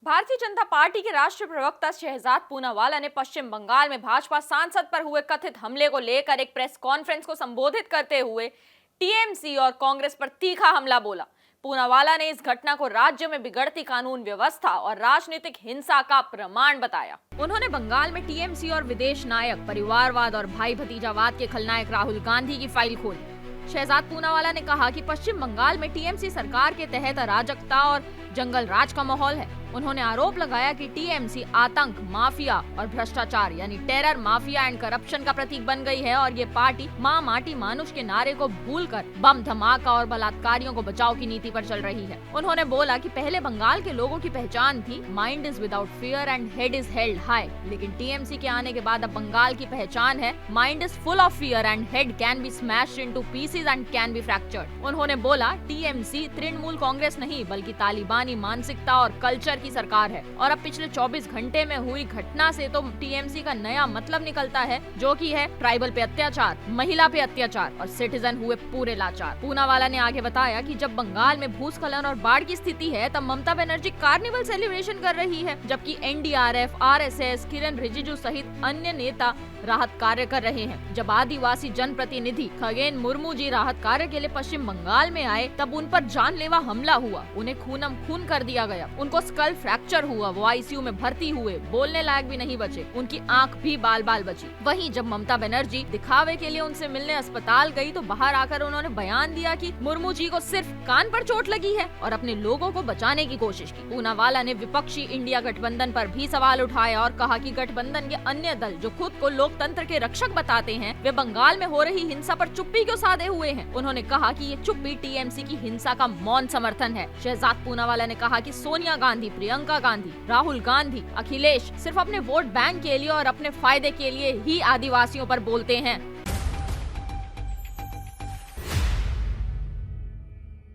Bharatiya Janata party के राष्ट्रीय प्रवक्ता शहजाद पूनावाला ने पश्चिम बंगाल में भाजपा सांसद पर हुए कथित हमले को लेकर एक प्रेस कॉन्फ्रेंस को संबोधित करते हुए टीएमसी और कांग्रेस पर तीखा हमला बोला। पूनावाला ने इस घटना को राज्य में बिगड़ती कानून व्यवस्था और राजनीतिक हिंसा का प्रमाण बताया। उन्होंने बंगाल में टीएमसी और विदेश नायक, परिवारवाद और भाई भतीजावाद के खलनायक राहुल गांधी की फाइल खोली। शहजाद पूनावाला ने कहा कि पश्चिम बंगाल में टीएमसी सरकार के तहत अराजकता और जंगल राज का माहौल है। उन्होंने आरोप लगाया कि टीएमसी आतंक, माफिया और भ्रष्टाचार यानी टेरर, माफिया एंड करप्शन का प्रतीक बन गई है और ये पार्टी माँ माटी मानुष के नारे को भूलकर बम धमाका और बलात्कारियों को बचाओ की नीति पर चल रही है। उन्होंने बोला कि पहले बंगाल के लोगों की पहचान थी mind is without fear and head is held high, लेकिन टीएमसी के आने के बाद अब बंगाल की पहचान है mind is full of fear and head can be smashed into pieces and can be fractured. उन्होंने बोला टीएमसी तृणमूल कांग्रेस नहीं बल्कि तालिबानी मानसिकता और कल्चर की सरकार है और अब पिछले 24 घंटे में हुई घटना से तो टीएमसी का नया मतलब निकलता है, जो कि है ट्राइबल पे अत्याचार, महिला पे अत्याचार और सिटीजन हुए पूरे लाचार। पूनावाला ने आगे बताया कि जब बंगाल में भूस्खलन और बाढ़ की स्थिति है तब ममता बनर्जी कार्निवल सेलिब्रेशन कर रही है, जबकि एनडीआरएफ, आरएसएस, किरण रिजिजू सहित अन्य नेता राहत कार्य कर रहे हैं। जब आदिवासी जनप्रतिनिधि खगेन मुर्मू जी राहत कार्य के लिए पश्चिम बंगाल में आए तब उन पर जानलेवा हमला हुआ, उन्हें खूनम खून कर दिया गया, उनको स्कल फ्रैक्चर हुआ, वो आईसीयू में भर्ती हुए, बोलने लायक भी नहीं बचे, उनकी आंख भी बाल बाल बची। वहीं जब ममता बनर्जी दिखावे के लिए उनसे मिलने अस्पताल गई तो बाहर आकर उन्होंने बयान दिया कि मुर्मू जी को सिर्फ कान पर चोट लगी है और अपने लोगों को बचाने की कोशिश की। पूनावाला ने विपक्षी इंडिया गठबंधन पर भी सवाल उठाया और कहा कि गठबंधन के अन्य दल जो खुद को लोकतंत्र के रक्षक बताते हैं वे बंगाल में हो रही हिंसा पर चुप्पी क्यों साधे हुए हैं। उन्होंने कहा कि ये चुप्पी टीएमसी की हिंसा का मौन समर्थन है। शहजाद पूनावाला ने कहा कि सोनिया गांधी, प्रियंका गांधी, राहुल गांधी, अखिलेश सिर्फ अपने वोट बैंक के लिए और अपने फायदे के लिए ही आदिवासियों पर बोलते हैं।